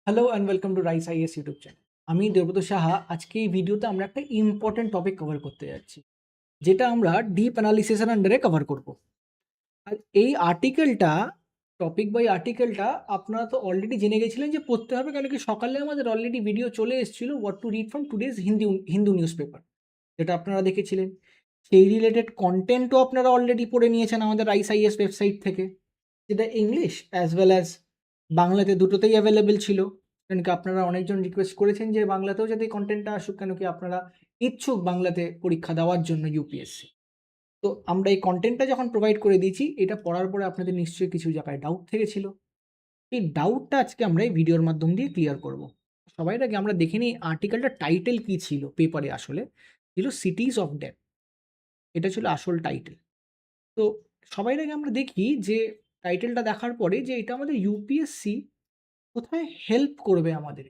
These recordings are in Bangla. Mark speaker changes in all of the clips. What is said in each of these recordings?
Speaker 1: Hello and welcome to Rise IS YouTube channel. আমি দেবব্রত সাহা। আজকে এই ভিডিওতে আমরা একটা ইম্পর্টেন্ট টপিক কভার করতে যাচ্ছি, যেটা আমরা ডিপ অ্যানালিসিসের আন্ডারে কভার করব। আর এই আর্টিকেলটা, টপিক বাই আর্টিকেলটা আপনারা তো অলরেডি জেনে গেছিলেন যে পড়তে হবে, কারণ কি সকালে আমাদের অলরেডি ভিডিও চলে এসেছিল what to read from today's Hindu news paper, যেটা আপনারা দেখেছিলেন। সেই রিলেটেড কন্টেন্টও আপনারা অলরেডি পড়ে নিয়েছেন আমাদের রাইস আইএস ওয়েবসাইট থেকে, যেটা ইংলিশ অ্যাজ ওয়েল অ্যাজ বাংলাতে দুটোতেই অ্যাভেলেবেল ছিল। কারণ কি আপনারা অনেকজন রিকোয়েস্ট করেছেন যে বাংলাতেও যাতে কন্টেন্টটা আসুক, কেন কি আপনারা ইচ্ছুক বাংলাতে পরীক্ষা দেওয়ার জন্য ইউপিএসসি। তো আমরা এই কন্টেন্টটা যখন প্রোভাইড করে দিয়েছি, এটা পড়ার পরে আপনাদের নিশ্চয়ই কিছু জায়গায় ডাউট থেকেছিল। এই ডাউটটা আজকে আমরা এই ভিডিওর মাধ্যম দিয়ে ক্লিয়ার করব। সবার আগে আমরা দেখে নিই আর্টিকেলটা টাইটেল কি ছিল পেপারে। আসলে ছিল সিটিজ অফ ডেথ, এটা ছিল আসল টাইটেল। তো সবার আগে আমরা দেখি যে টাইটেলটা দেখার পরে যে এটা আমাদের ইউপিএসসি কোথায় হেল্প করবে আমাদের।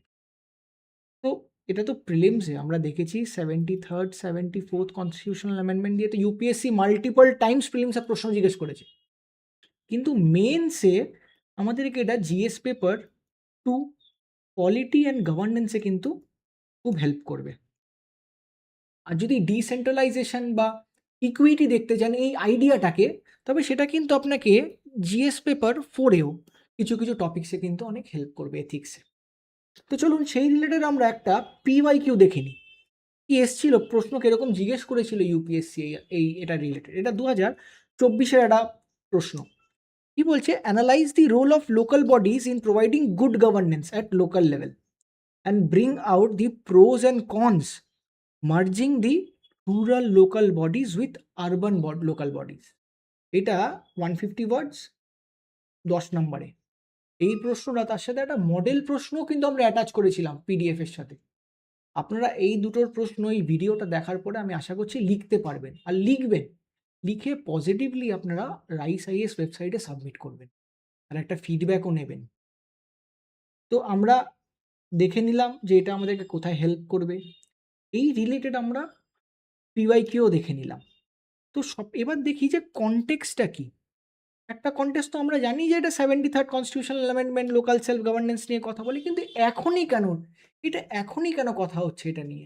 Speaker 1: তো এটা তো প্রিলিমসে আমরা দেখেছি 73rd 74th কনস্টিটিউশনাল অ্যামেন্ডমেন্ট দিয়ে তো ইউপিএসসি মাল্টিপল টাইমস প্রিলিমসে প্রশ্ন জিজ্ঞেস করেছে। কিন্তু মেন্সে আমাদেরকে এটা জিএস পেপার 2 পলিটি অ্যান্ড গভর্নেন্সে কিন্তু খুব হেল্প করবে। আর যদি ডিসেন্ট্রালাইজেশন বা ইকুইটি দেখতে চান এই আইডিয়াটাকে, তবে সেটা কিন্তু আপনাকে জিএস পেপার 4এও কিছু কিছু টপিক্সে কিন্তু অনেক হেল্প করবে, এথিক্সে। তো চলুন সেই রিলেটেড আমরা একটা পিওয়াইকিউ দেখে নিই। কি এসছিল, প্রশ্ন কিরকম জিজ্ঞেস করেছিল ইউপিএসসি এটা রিলেটেড। এটা 2024-এর একটা প্রশ্ন। কি বলছে, analyse the role of local bodies in providing good governance at local level and bring out the pros and cons merging the rural local bodies with urban local bodies. এটা 150 ওয়ার্ডস, 10 নম্বরে। এই প্রশ্নটা তার সাথে একটা মডেল প্রশ্নও কিন্তু আমরা অ্যাটাচ করেছিলাম পিডিএফ এর সাথে। আপনারা এই দুটোর প্রশ্ন এই ভিডিওটা দেখার পরে আমি আশা করছি লিখতে পারবেন, আর লিখবেন। লিখে পজিটিভলি আপনারা রাইস আইএস ওয়েবসাইটে সাবমিট করবেন, আর একটা ফিডব্যাকও নেবেন। তো আমরা দেখে নিলাম যে এটা আমাদেরকে কোথায় হেল্প করবে। এই রিলেটেড আমরা পিওয়াইকিউ দেখে নিলাম। তো এবার দেখি যে কনটেক্সটটা কি। একটা কনটেক্সট তো আমরা জানি যে এটা 73rd constitutional amendment local self governance নিয়ে কথা বলি, কিন্তু এখনই কেন কথা হচ্ছে এটা নিয়ে?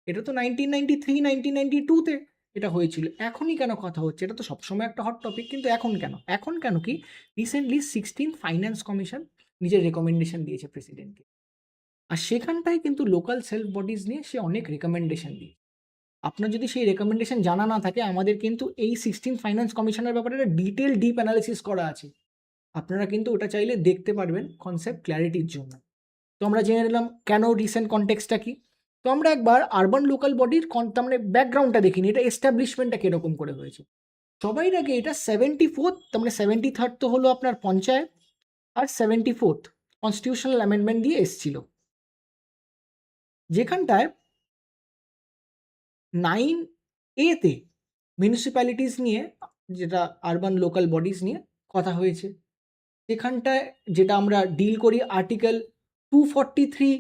Speaker 1: এটা তো 1993 1992-তে এটা হয়েছিল। এখনই কেন কথা হচ্ছে? এটা তো সবসময় একটা হট টপিক, কিন্তু এখন কেন? এখন কেন কি রিসেন্টলি 16th ফাইন্যান্স কমিশন নিজের রেকমেন্ডেশন দিয়েছে প্রেসিডেন্টকে। আর সেখানটায় কিন্তু লোকাল সেলফ বডিজ নিয়ে সে অনেক রেকমেন্ডেশন দিয়ে। আপনার যদি সেই রেকমেন্ডেশন জানা না থাকে, আমাদের কিন্তু এই 16th ফাইন্যান্স কমিশনের ব্যাপারে একটা ডিপ অ্যানালিসিস করা আছে। আপনারা কিন্তু ওটা চাইলে দেখতে পারবেন কনসেপ্ট ক্ল্যারিটির জন্য। তো আমরা জেনে নিলাম কেন, রিসেন্ট কনটেক্সটটা কি। তো আমরা একবার আরবান লোকাল বডির তার মানে ব্যাকগ্রাউন্ডটা দেখিনি, এটা এস্টাবলিশমেন্টটা কিরকম করে হয়েছে। সবাই আগে এটা 74th, তার মানে 73rd তো হলো আপনার পঞ্চায়েত, আর 74th কনস্টিটিউশনাল অ্যামেন্ডমেন্ট দিয়ে এসছিল, যেখানটায় 9A-তে মিউনিসিপ্যালিটিস নিয়ে, যেটা আরবান লোকাল বডিজ নিয়ে কথা হয়েছে। সেখানটায় যেটা আমরা ডিল করি আর্টিকেল 243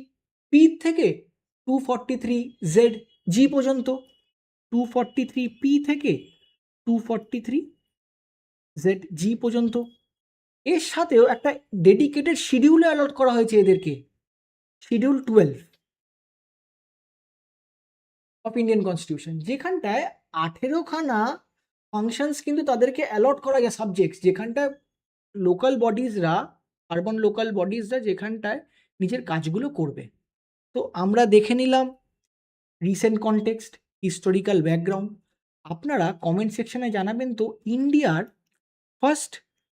Speaker 1: পি থেকে 243 জি পর্যন্ত, 243 পি থেকে 243 জি পর্যন্ত। এর সাথেও একটা ডেডিকেটেড শিডিউলে অ্যালট করা হয়েছে এদেরকে, শিডিউল 12 অফ ইন্ডিয়ান কনস্টিটিউশন, যেখানটায় 18খানা ফাংশনস কিন্তু তাদেরকে অ্যালট করা যায়, সাবজেক্টস, যেখানটায় লোকাল বডিজরা, আরবান লোকাল বডিজরা যেখানটায় নিজের কাজগুলো করবে। তো আমরা দেখে নিলাম রিসেন্ট কনটেক্সট, হিস্টোরিক্যাল ব্যাকগ্রাউন্ড। আপনারা কমেন্ট সেকশনে জানাবেন তো ইন্ডিয়ার ফার্স্ট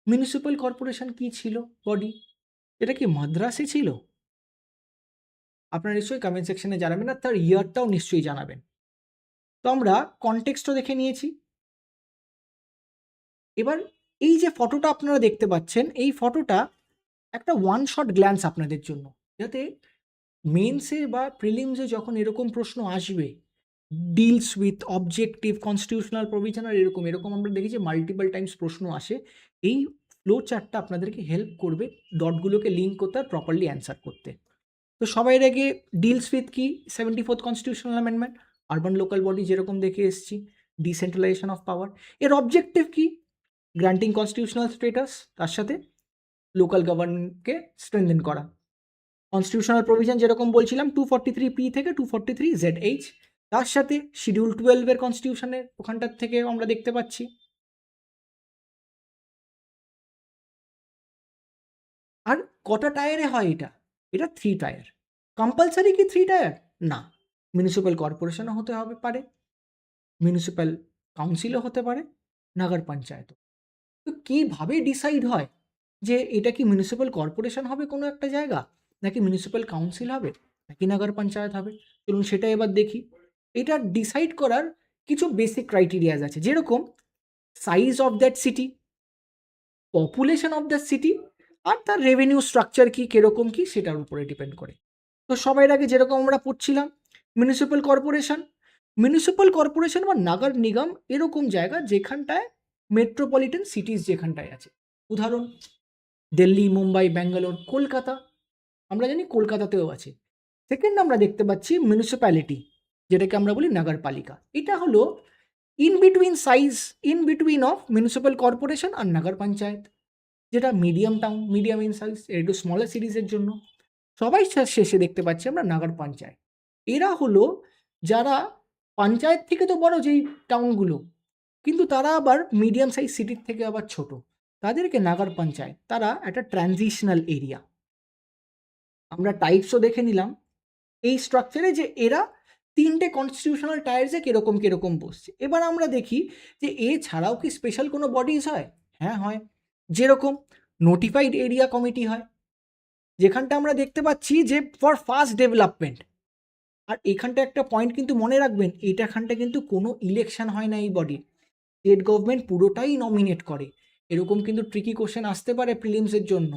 Speaker 1: মিউনিসিপ্যাল কর্পোরেশন কি ছিল বডি? এটা কি মাদ্রাসে ছিল? আপনারা নিশ্চয়ই কমেন্ট সেকশনে জানাবেন, আর তার ইয়ারটাও নিশ্চয়ই জানাবেন। তো আমরা কনটেক্সটও দেখে নিয়েছি। এবার এই যে ফটোটা আপনারা দেখতে পাচ্ছেন, এই ফটোটা একটা ওয়ান শট গ্ল্যান্স আপনাদের জন্য, যাতে মেন্সে বা প্রিলিমসে যখন এরকম প্রশ্ন আসবে, deals with objective constitutional provision, আর এরকম এরকম আমরা দেখি যে মাল্টিপল টাইমস প্রশ্ন আসে, এই ফ্লো চার্টটা আপনাদেরকে হেল্প করবে ডটগুলোকে লিঙ্ক করতে আর প্রপারলি অ্যান্সার করতে। তো সবাই আগে ডিলস উইথ কি 74th constitutional amendment, urban local body যেরকম দেখে এসেছি, ডিসেন্ট্রালাইজেশন অফ পাওয়ার। এর অবজেক্টিভ কি? গ্রান্টিং কনস্টিটিউশনাল স্টেটাস, তার সাথে লোকাল গভর্নমেন্টকে স্ট্রেনথেন করা। কনস্টিটিউশনাল প্রভিশন যেরকম বলছিলাম 243P থেকে 243ZH, তার সাথে শিডিউল 12 এর কনস্টিটিউশনের ওখানটার থেকে আমরা দেখতে পাচ্ছি। আর কটা টায়ারে হয় এটা? এটা 3 টায়ার। কম্পালসারি কি 3 টায়ার? না, মিউনিসিপ্যাল কর্পোরেশনও হতে হবে পারে, মিউনিসিপ্যাল কাউন্সিলও হতে পারে, নগর পঞ্চায়েত। তো কীভাবে ডিসাইড হয় যে এটা কি মিউনিসিপ্যাল কর্পোরেশন হবে কোনো একটা জায়গা, নাকি মিউনিসিপ্যাল কাউন্সিল হবে, নাকি নগর পঞ্চায়েত হবে? চলুন সেটা এবার দেখি। এটা ডিসাইড করার কিছু বেসিক ক্রাইটেরিয়াজ আছে, যেরকম size of that city, population of the city, আর তার রেভিনিউ স্ট্রাকচার কি কিরকম কি সেটার উপরে ডিপেন্ড করে। তো সবার আগে যেরকম আমরা পড়ছিলাম মিউনিসিপ্যাল কর্পোরেশন, মিউনিসিপ্যাল কর্পোরেশন বা নগর নিগম এরকম জায়গা যেখানটায় মেট্রোপলিটন সিটিজ যেখানটায় আছে। উদাহরণ দিল্লি, মুম্বাই, ব্যাঙ্গালোর, কলকাতা, আমরা জানি কলকাতাতেও আছে। সেকেন্ড আমরা দেখতে পাচ্ছি মিউনিসিপ্যালিটি, যেটাকে আমরা বলি নগরপালিকা। এটা হলো in between size, in between of municipal corporation আর নগর পঞ্চায়েত, যেটা medium town, medium in size, একটু স্মলার সিটিজের জন্য। সবাই শেষে দেখতে পাচ্ছি আমরা নগর পঞ্চায়েত। এরা হলো যারা পঞ্চায়েত থেকে তো বড় যেই টাউনগুলো, কিন্তু তারা আবার মিডিয়াম সাইজ সিটির থেকে আবার ছোট, তাদেরকে নগর পঞ্চায়েত। তারা একটা ট্রানজিশনাল এরিয়া। আমরা টাইপসও দেখে নিলাম এই স্ট্রাকচারে, যে এরা 3টে কনস্টিটিউশনাল টায়ার্সে কিরকম কিরকম বসছে। এবার আমরা দেখি যে এছাড়াও কি স্পেশাল কোনো বডিজ হয়? হ্যাঁ হয়। যেরকম নোটিফাইড এরিয়া কমিটি হয়, যেখানটা আমরা দেখতে পাচ্ছি যে ফর ফাস্ট ডেভেলপমেন্ট। আর এখানটা একটা পয়েন্ট কিন্তু মনে রাখবেন, এখানটা কিন্তু কোনো ইলেকশন হয় না এই বডির, স্টেট গভর্নমেন্ট পুরোটাই নমিনেট করে। এরকম কিন্তু ট্রিকি কোশ্চেন আসতে পারে প্রিলিমসের জন্য।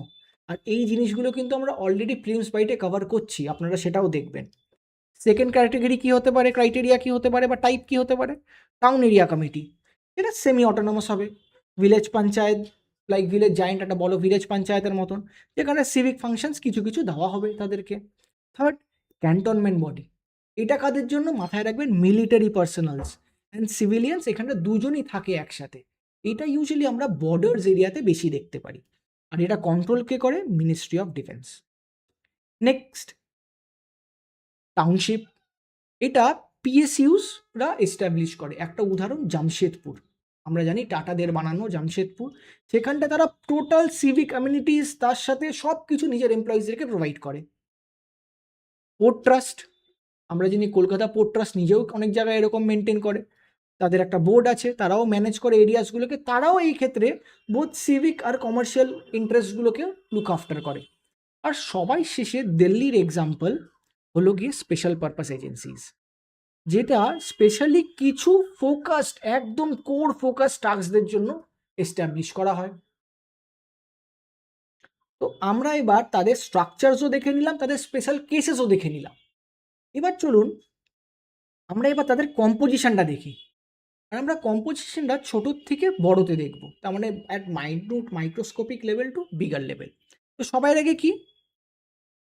Speaker 1: আর এই জিনিসগুলো কিন্তু আমরা অলরেডি প্রিলিমস বাইটে কভার করছি, আপনারা সেটাও দেখবেন। সেকেন্ড ক্যাটাগরি কি হতে পারে, ক্রাইটেরিয়া কি হতে পারে বা টাইপ কি হতে পারে? টাউন এরিয়া কমিটি, এটা সেমি অটোনমাস হবে। Village panchayat, like village giant, একটা বড় ভিলেজ পঞ্চায়েতের মতন, যেখানে সিভিক ফাংশনস কিছু কিছু দেওয়া হবে তাদেরকে। থার্ড, ক্যান্টনমেন্ট বডি, এটা কাদের জন্য? মাথায় রাখবেন মিলিটারি পার্সোনালস অ্যান্ড সিভিলিয়ানস, এখানটা দুজনই থাকে একসাথে। এটা ইউজুয়ালি আমরা বর্ডার্স এরিয়াতে বেশি দেখতে পারি। আর এটা কন্ট্রোল কে করে? Ministry of defence. Next, township, এটা পিএসইউসরা এস্টাবলিশ করে। একটা উদাহরণ জামশেদপুর, আমরা জানি টাটাদের বানানো জামশেদপুর, সেখানটা তারা টোটাল সিভিক কমিউনিটিস, তার সাথে সব কিছু নিজের এমপ্লয়িজদেরকে প্রোভাইড করে। পোর্ট ট্রাস্ট, আমরা জানি কলকাতা পোর্ট ট্রাস্ট নিজেও অনেক জায়গায় এরকম মেনটেন করে, তাদের একটা বোর্ড আছে, তারাও ম্যানেজ করে এরিয়াসগুলোকে, তারাও এই ক্ষেত্রে বোথ সিভিক আর কমার্শিয়াল ইন্টারেস্টগুলোকে লুক আফটার করে। আর সবাই শেষে দিল্লির এক্সাম্পল হলো গিয়ে স্পেশাল পারপাস এজেন্সিস, যেটা স্পেশালি কিছু ফোকাসড, একদম কোর ফোকাস টাস্কদের জন্য এস্টাবলিশ করা হয়। তো আমরা এবার তাদের স্ট্রাকচারসও দেখে নিলাম, তাদের স্পেশাল কেসেসও দেখে নিলাম। এবার চলুন আমরা এবার তাদের কম্পোজিশনটা দেখি। আর আমরা কম্পোজিশনটা ছোটোর থেকে বড়তে দেখব, তার মানে at minute microscopic level to bigger level. তো সবার আগে কি,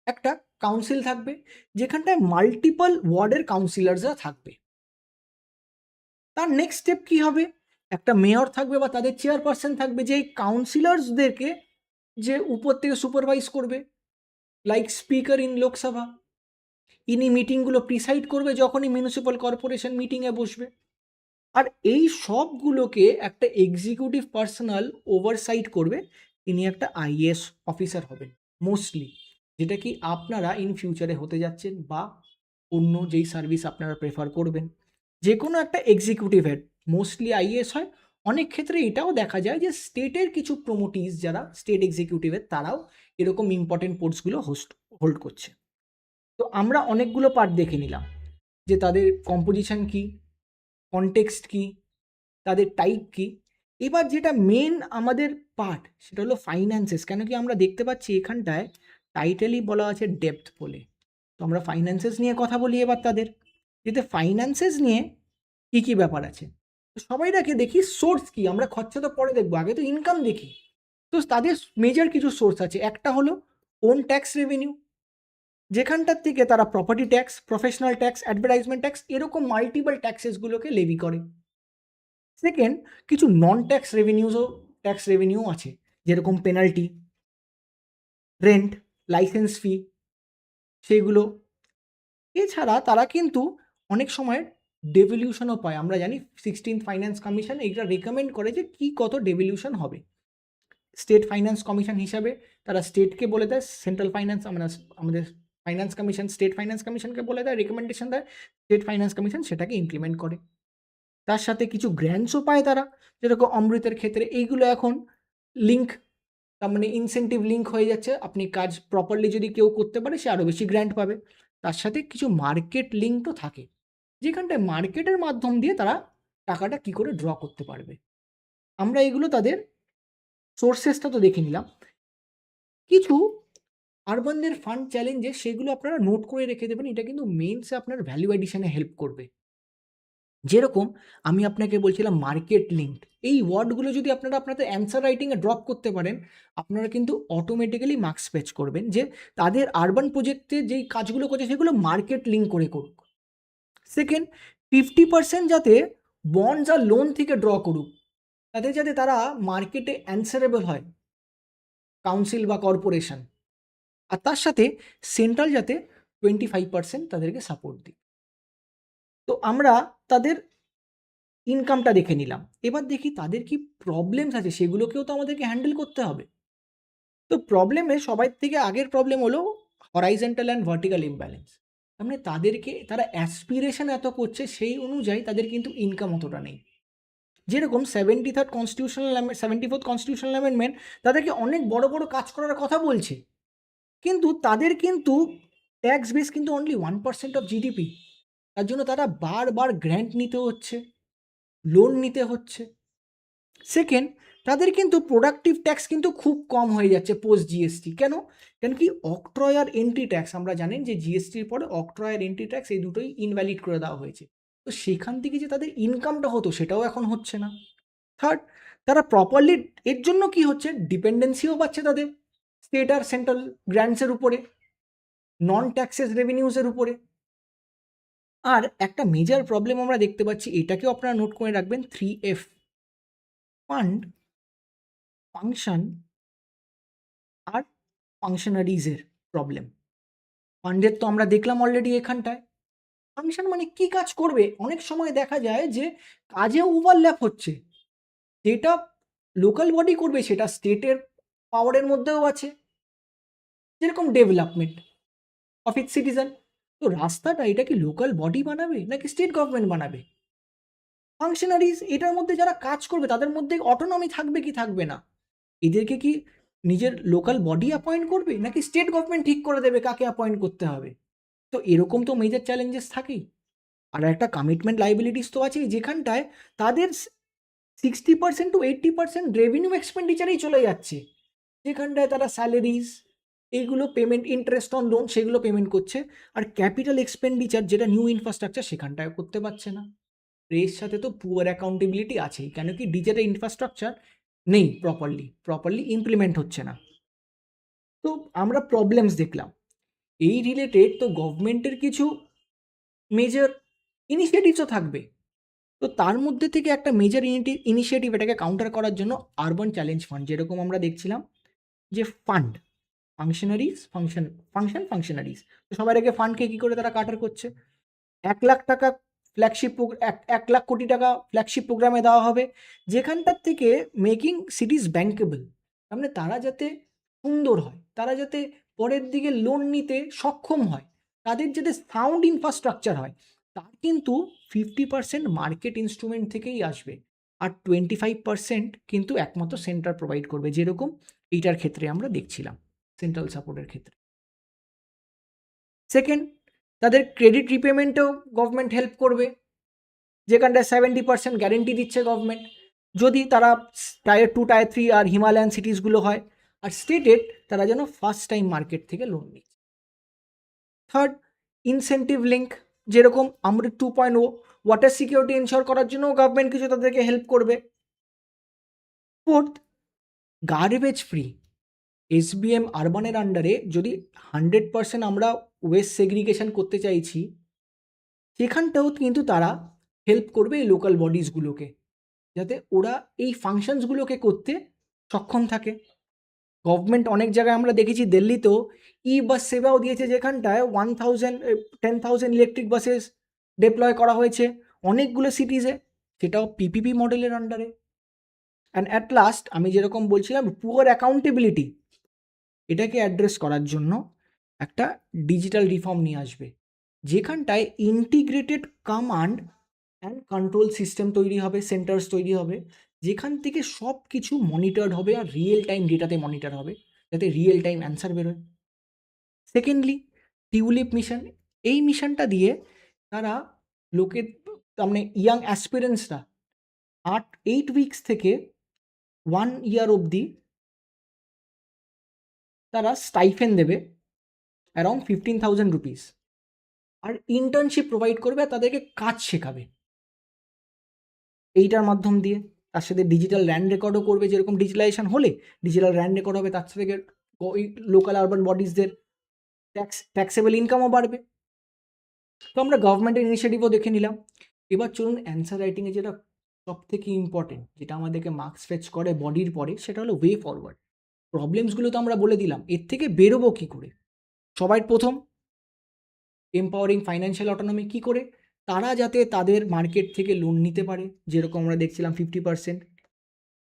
Speaker 1: একটা কাউন্সিল থাকবে, যেখানটায় মাল্টিপল ওয়ার্ডের কাউন্সিলার্সরা থাকবে। তার নেক্সট স্টেপ কি হবে? একটা মেয়র থাকবে বা তাদের চেয়ারপারসন থাকবে, যে এই কাউন্সিলার্সদেরকে যে উপর থেকে সুপারভাইজ করবে, লাইক স্পিকার ইন লোকসভা। ইনি মিটিংগুলো প্রিসাইড করবে যখনই মিউনিসিপ্যাল কর্পোরেশন মিটিংয়ে বসবে। আর এই সবগুলোকে একটা এক্সিকিউটিভ পার্সোনাল ওভারসাইট করবে, তিনি একটা আইএএস অফিসার হবেন মোস্টলি, যেটা কি আপনারা ইন ফিউচারে হতে যাচ্ছেন, বা অন্য যেই সার্ভিস আপনারা প্রেফার করবেন। যে কোনো একটা এক্সিকিউটিভ হেড মোস্টলি আইএএস হয়। অনেক ক্ষেত্রে এটাও দেখা যায় যে স্টেটের কিছু প্রমোটিস যারা স্টেট এক্সিকিউটিভের, তারাও এরকম ইম্পর্টেন্ট পোস্টগুলো হোল্ড করছে। তো আমরা অনেকগুলো পার্ট দেখে নিলাম, যে তাদের কম্পোজিশন কি, কনটেক্সট কি, তাদের টাইপ কি। এবার যেটা মেন আমাদের পার্ট, সেটা হলো ফাইন্যান্সেস। কেন কি আমরা দেখতে পাচ্ছি এখানটায় টাইটেলই বলা আছে ডেপথ বলে। তো আমরা ফাইন্যান্সেস নিয়ে কথা বলি এবার তাদের, যেতে ফাইন্যান্সেস নিয়ে কী কী ব্যাপার আছে। তো সবাই আগে দেখি সোর্স কি, আমরা খরচা তো পরে দেখবো, আগে তো ইনকাম দেখি। তো তাদের মেজর কিছু সোর্স আছে। একটা হলো ওন ট্যাক্স রেভিনিউ, যেখানটার থেকে তারা property tax, professional tax, advertisement tax, এরকম মাল্টিপল ট্যাক্সেসগুলোকে লেভি করে। সেকেন্ড, কিছু নন ট্যাক্স রেভিনিউ আছে, যেরকম পেনাল্টি, রেন্ট, লাইসেন্স ফি, সেইগুলো। এছাড়া তারা কিন্তু অনেক সময় ডেভলিউশনও পায়। আমরা জানি 16th ফাইন্যান্স কমিশন এইটা রেকমেন্ড করে যে কী কত ডেভলিউশন হবে। স্টেট ফাইন্যান্স কমিশন হিসাবে তারা স্টেটকে বলে দেয়, সেন্ট্রাল ফাইন্যান্স মানে আমাদের ফাইন্যান্স কমিশন স্টেট ফাইন্যান্স কমিশনকে বলে দেয়, রেকমেন্ডেশন দেয়, স্টেট ফাইন্যান্স কমিশন সেটাকে ইমপ্লিমেন্ট করে। তার সাথে কিছু গ্র্যান্টসও পায় তারা, যেরকম অমৃতের ক্ষেত্রে এইগুলো এখন লিঙ্ক, তার মানে ইনসেন্টিভ লিঙ্ক হয়ে যাচ্ছে। আপনি কাজ প্রপারলি যদি কেউ করতে পারে সে আরও বেশি গ্র্যান্ট পাবে। তার সাথে কিছু মার্কেট লিঙ্কও থাকে, যেখানটায় মার্কেটের মাধ্যম দিয়ে তারা টাকাটা কি করে ড্র করতে পারবে। আমরা এগুলো তাদের সোর্সেসটা তো দেখে নিলাম। কিছু আরবানদের ফান্ড চ্যালেঞ্জে সেগুলো আপনারা নোট করে রেখে দেবেন, এটা কিন্তু মেইনসে আপনার ভ্যালু অ্যাডিশনে হেল্প করবে। যেরকম আমি আপনাকে বলছিলাম মার্কেট লিঙ্কড, এই ওয়ার্ডগুলো যদি আপনারা আপনাদের অ্যান্সার রাইটিংয়ে ড্রপ করতে পারেন, আপনারা কিন্তু অটোমেটিক্যালি মার্কস ফেচ করবেন যে তাদের আরবান প্রজেক্টে যেই কাজগুলো করছে সেগুলো মার্কেট লিঙ্ক করে করুক। সেকেন্ড, 50% যাতে বন্ডস আর লোন থেকে ড্র করুক, তাদের যাতে তারা মার্কেটে অ্যান্সারেবল হয়, কাউন্সিল বা কর্পোরেশন। আর তার সাথে সেন্ট্রাল যাতে 25% তাদেরকে সাপোর্ট দিই। তো আমরা তাদের ইনকামটা দেখে নিলাম, এবার দেখি তাদের কি প্রবলেমস আছে, সেগুলোকেও তো আমাদেরকে হ্যান্ডেল করতে হবে। তো প্রবলেমে সবার থেকে আগের প্রবলেম হলো হরাইজন্টাল অ্যান্ড ভার্টিক্যাল ইমব্যালেন্স। মানে তাদেরকে তারা অ্যাসপিরেশন এত করছে, সেই অনুযায়ী তাদের কিন্তু ইনকাম অতটা নেই। যেরকম 74th কনস্টিটিউশনাল অ্যামেন্ডমেন্ট তাদেরকে অনেক বড় বড় কাজ করার কথা বলছে, কিন্তু তাদের কিন্তু ট্যাক্স বেস কিন্তু অনলি 1% অফ জিডিপি। তার জন্য তারা বারবার গ্র্যান্ট নিতে হচ্ছে, লোন নিতে হচ্ছে। সেকেন্ড, তাদের কিন্তু প্রোডাক্টিভ ট্যাক্স কিন্তু খুব কম হয়ে যাচ্ছে পোস্ট জিএসটি। কেন? কেন কি অক্ট্রয় আর এন্ট্রি ট্যাক্স, আমরা জানেন যে জিএসটির পরে অক্ট্রয় আর এন্ট্রি ট্যাক্স এই দুটোই ইনভ্যালিড করে দেওয়া হয়েছে। তো সেখান থেকে যে তাদের ইনকামটা হতো সেটাও এখন হচ্ছে না। থার্ড, তারা প্রপারলি, এর জন্য কি হচ্ছে, ডিপেন্ডেন্সিও পাচ্ছে তাদের স্টেট আর সেন্ট্রাল গ্র্যান্টসের উপরে, নন ট্যাক্সেস রেভিনিউজের উপরে। আর একটা মেজর প্রবলেম আমরা দেখতে পাচ্ছি, এটাকেও আপনারা নোট করে রাখবেন, 3F, ফান্ড, ফাংশন আর ফাংশনারিজের প্রবলেম। ফান্ডের তো আমরা দেখলাম অলরেডি এখানটায়। ফাংশন মানে কি কাজ করবে, অনেক সময় দেখা যায় যে কাজে ওভারল্যাপ হচ্ছে, যেটা লোকাল বডি করবে সেটা স্টেটের পাওয়ারের মধ্যেও আছে, যেরকম ডেভেলপমেন্ট অফ ইটস সিটিজেন। তো রাস্তাটা এটা কি লোকাল বডি বানাবে নাকি স্টেট গভর্নমেন্ট বানাবে? ফাংশনারিজ এটার মধ্যে যারা কাজ করবে তাদের মধ্যে অটোনমি থাকবে কি থাকবে না? এদেরকে কি নিজের লোকাল বডি অ্যাপয়েন্ট করবে নাকি স্টেট গভর্নমেন্ট ঠিক করে দেবে কাকে অ্যাপয়েন্ট করতে হবে? তো এরকম তো মেজর চ্যালেঞ্জেস থাকেই। আর একটা কমিটমেন্ট লাইবিলিটিস তো আছেই, যেখানটায় তাদের 60% টু 80% রেভিনিউ এক্সপেন্ডিচারেই চলে যাচ্ছে, যেখানটায় তারা স্যালারিজ, এইগুলো পেমেন্ট, ইন্টারেস্ট অন লোন সেগুলো পেমেন্ট করছে, আর ক্যাপিটাল এক্সপেন্ডিচার যেটা নিউ ইনফ্রাস্ট্রাকচার সেখানটায় করতে পারছে না। এর সাথে তো পুয়ার অ্যাকাউন্টেবিলিটি আছেই, কেন কি ডিজিটাল ইনফ্রাস্ট্রাকচার নেই, প্রপারলি ইমপ্লিমেন্ট হচ্ছে না। তো আমরা প্রবলেমস দেখলাম, এই রিলেটেড তো গভর্নমেন্টের কিছু মেজর ইনিশিয়েটিভসও থাকবে। তো তার মধ্যে থেকে একটা মেজর ইনিশিয়েটিভ এটাকে কাউন্টার করার জন্য আরবান চ্যালেঞ্জ ফান্ড, যেরকম আমরা দেখছিলাম যে ফান্ড, ফাংশনারিজ। তো সবার আগে ফান্ডকে কী করে তারা কাটার করছে, 1,00,000 টাকা ফ্ল্যাগশিপ, 1,00,000 কোটি টাকা ফ্ল্যাগশিপ প্রোগ্রামে দেওয়া হবে, যেখানটার থেকে মেকিং সিটিজ ব্যাঙ্কেবল, মানে তারা যাতে সুন্দর হয়, তারা যাতে পরের দিকে লোন নিতে সক্ষম হয়, তাদের যাতে সাউন্ড ইনফ্রাস্ট্রাকচার হয়, তার কিন্তু 50% মার্কেট ইনস্ট্রুমেন্ট থেকেই আসবে, আর 25% কিন্তু একমাত্র সেন্টার প্রোভাইড করবে, যেরকম এইটার ক্ষেত্রে আমরা দেখছিলাম সেন্ট্রাল সাপোর্টের ক্ষেত্রে। সেকেন্ড, তাদের ক্রেডিট রিপেমেন্টেও গভর্নমেন্ট হেল্প করবে, যেখানটায় 70% গ্যারেন্টি দিচ্ছে গভর্নমেন্ট, যদি তারা টায়ার 2, টায়ার 3 আর হিমালয়ান সিটিসগুলো হয়, আর স্টেটেড তারা যেন ফার্স্ট টাইম মার্কেট থেকে লোন নিচ্ছে। থার্ড, ইনসেন্টিভ লিঙ্ক, যেরকম আমরা 2.0 ওয়াটার সিকিউরিটি এনশিওর করার জন্য গভর্নমেন্ট কিছু তাদেরকে হেল্প করবে। ফোর্থ, গার্বেজ ফ্রি, এসবিএম আরবানের আন্ডারে যদি 100% আমরা ওয়েস্ট সেগ্রিগেশন করতে চাইছি, সেখানটাও কিন্তু তারা হেল্প করবে এই লোকাল বডিজগুলোকে, যাতে ওরা এই ফাংশনসগুলোকে করতে সক্ষম থাকে। গভর্নমেন্ট অনেক জায়গায় আমরা দেখেছি, দিল্লিতেও বাস সেবাও দিয়েছে, যেখানটায় 10,000 ইলেকট্রিক বাসেস ডিপ্লয় করা হয়েছে অনেকগুলো সিটিজে, সেটাও পিপিপি মডেলের আন্ডারে। অ্যান্ড অ্যাট লাস্ট আমি যেরকম বলছিলাম, পুয়ার অ্যাকাউন্টেবিলিটি, এটাকে অ্যাড্রেস করার জন্য একটা ডিজিটাল রিফর্ম নিয়ে আসবে, যেখানটায় integrated command and control system তৈরি হবে, সেন্টার্স তৈরি হবে, যেখান থেকে সব কিছু মনিটর্ড হবে আর রিয়েল টাইম ডেটাতে মনিটর হবে, যাতে রিয়েল টাইম অ্যান্সার বেরোয়। সেকেন্ডলি, টিউলিপ মিশন, এই মিশনটা দিয়ে তারা লোকের, তার মানে ইয়াং অ্যাসপিরেন্টসরা 8 উইকস থেকে 1 ইয়ার অবধি তারা স্টাইফেন দেবে অ্যারাউন্ড 15,000 রুপিস, আর ইন্টার্নশিপ প্রোভাইড করবে আর তাদেরকে কাজ শেখাবে এইটার মাধ্যম দিয়ে। তার সাথে ডিজিটাল ল্যান্ড রেকর্ডও করবে, যেরকম ডিজিটালাইজেশন হলে ডিজিটাল ল্যান্ড রেকর্ড হবে, তার সাথে ওই লোকাল আরবান বডিজদের ট্যাক্সেবল ইনকামও বাড়বে। তো আমরা গভর্নমেন্টের ইনিশিয়েটিভও দেখে নিলাম। এবার চলুন অ্যান্সার রাইটিংয়ে যেটা সব থেকে ইম্পর্টেন্ট, যেটা আমাদেরকে মার্কস ফেচ করে বডির পরে, সেটা হলো ওয়ে ফরওয়ার্ড। প্রবলেমসগুলো তো আমরা বলে দিলাম, এর থেকে বেরোবো কী করে? সবার প্রথম, এম্পাওয়ারিং ফাইন্যান্সিয়াল অটোনমি, কী করে তারা যাতে তাদের মার্কেট থেকে লোন নিতে পারে, যেরকম আমরা দেখছিলাম 50%,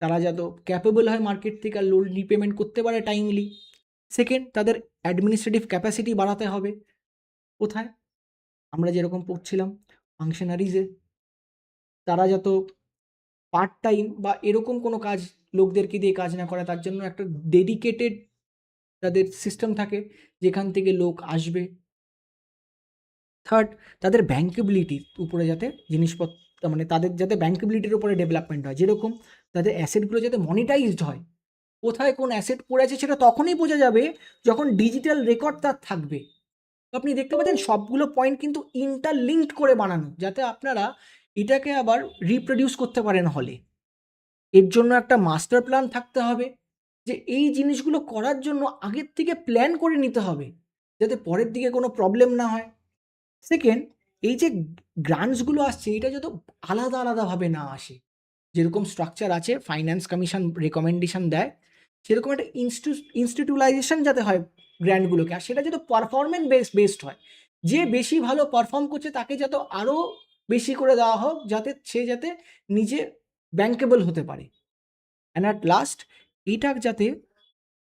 Speaker 1: তারা যাতে ক্যাপেবল হয় মার্কেট থেকে আর লোন রিপেমেন্ট করতে পারে টাইমলি। সেকেন্ড, তাদের অ্যাডমিনিস্ট্রেটিভ ক্যাপাসিটি বাড়াতে হবে। কোথায়? আমরা যেরকম পড়ছিলাম ফাংশনারিজে, তারা যত পার্ট টাইম বা এরকম কোনো কাজ লোকদেরকে দিয়ে কাজ না করে, তার জন্য একটা ডেডিকেটেড তাদের সিস্টেম থাকে যেখান থেকে লোক আসবে। থার্ড, তাদের ব্যাঙ্কেবিলিটির উপরে যাতে জিনিসপত্র, মানে তাদের যাতে ব্যাঙ্কেবিলিটির উপরে ডেভেলপমেন্ট হয়, যেরকম তাদের অ্যাসেটগুলো যাতে মনিটাইজড হয়। কোথায় কোন অ্যাসেট পড়ে আছে সেটা তখনই বোঝা যাবে যখন ডিজিটাল রেকর্ড তার থাকবে। তো আপনি দেখতে পাচ্ছেন সবগুলো পয়েন্ট কিন্তু ইন্টারলিঙ্কড করে বানানো, যাতে আপনারা এটাকে আবার রিপ্রডিউস করতে পারেন হলে। এর জন্য একটা মাস্টার প্ল্যান থাকতে হবে, যে এই জিনিসগুলো করার জন্য আগের থেকে প্ল্যান করে নিতে হবে, যাতে পরের দিকে কোনো প্রবলেম না হয়। সেকেন্ড, এই যে গ্রান্টসগুলো আসছে, এটা যত আলাদা আলাদাভাবে না আসে, যেরকম স্ট্রাকচার আছে, ফাইন্যান্স কমিশন রেকমেন্ডেশন দেয়, সেরকম একটা ইনস্টিটিউলাইজেশন যাতে হয় গ্র্যান্টগুলোকে, আর সেটা যাতে পারফরমেন্স বেসড হয়। যে বেশি ভালো পারফর্ম করছে তাকে যাতে আরও বেশি করে দেওয়া হোক, যাতে সে যাতে নিজে ব্যাঙ্কেবল হতে পারে। অ্যান্ড অ্যাট লাস্ট, এইটা যাতে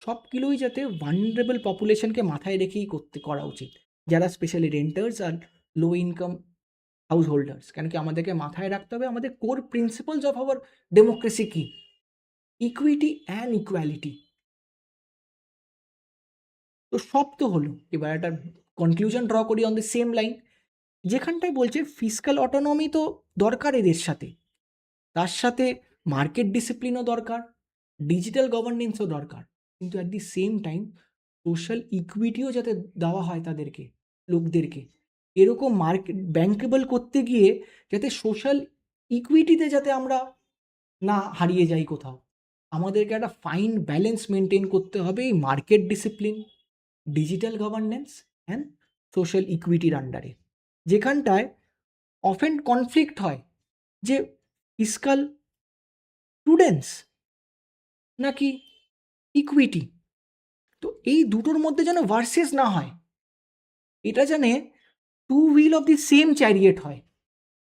Speaker 1: সবগুলোই যাতে ভালনারেবল পপুলেশনকে মাথায় রেখেই করা উচিত, যারা স্পেশালি রেন্টার্স আর লো ইনকাম হাউস হোল্ডার্স। কেন কি আমাদেরকে মাথায় রাখতে হবে আমাদের core principals of our democracy কি? Equity and equality. তো সব তো হলো, এবার একটা কনক্লুশন ড্র করি অন দ্য সেম লাইন, যেখানটায় বলছে ফিসক্যাল অটোনমি তো দরকার এদের সাথে, তার সাথে মার্কেট ডিসিপ্লিনও দরকার, ডিজিটাল গভর্নেন্সও দরকার, কিন্তু at the same time social ইকুইটিও যাতে দেওয়া হয় তাদেরকে, লোকদেরকে এরকম মার্কেট ব্যাঙ্কেবল করতে গিয়ে যাতে সোশ্যাল ইকুইটিতে যাতে আমরা না হারিয়ে যাই কোথাও। আমাদেরকে একটা ফাইন ব্যালেন্স মেনটেন করতে হবে এই market discipline, digital governance and social ইকুইটির আন্ডারে, যেখানটায় অফেন কনফ্লিক্ট হয় যে ফিসকাল প্রুডেন্স নাকি ইকুইটি। তো এই দুটোর মধ্যে যেন ভার্সেস না হয়, এটা জানে two wheel of the same chariot হয়,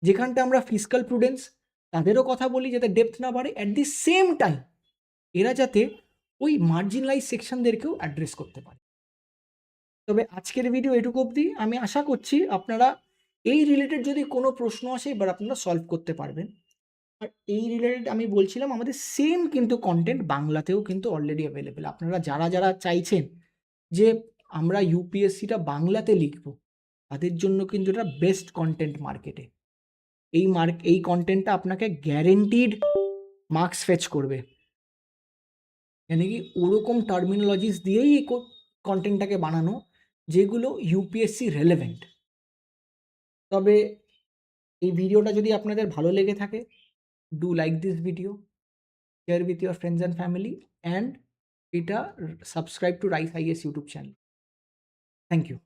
Speaker 1: যেখানটা আমরা ফিসকাল প্রুডেন্স তাদেরও কথা বলি যাতে ডেপথ না বাড়ে, অ্যাট দি সেম টাইম এরা যাতে ওই মার্জিনালাইজ সেকশনদেরকেও অ্যাড্রেস করতে পারে। তবে আজকের ভিডিও এটুকু অবধি। আমি আশা করছি আপনারা এই রিলেটেড যদি কোনো প্রশ্ন আসে এবার আপনারা সলভ করতে পারবেন। আর এই রিলেটেড আমি বলছিলাম আমাদের সেম কিন্তু কন্টেন্ট বাংলাতেও কিন্তু অলরেডি অ্যাভেলেবেল। আপনারা যারা যারা চাইছেন যে আমরা ইউপিএসসিটা বাংলাতে লিখব, তাদের জন্য কিন্তু এটা বেস্ট কন্টেন্ট মার্কেটে। এই কন্টেন্টটা আপনাকে গ্যারেন্টিড মার্কস ফেচ করবে, মানে কি ওরকম টার্মিনোলজিস দিয়েই এই কন্টেন্টটাকে বানানো যেগুলো ইউপিএসসি রেলেভেন্ট। তবে এই ভিডিওটা যদি আপনাদের ভালো লেগে থাকে, do like this video, share with your friends and family, and এটা subscribe to Rise IS YouTube channel. Thank you.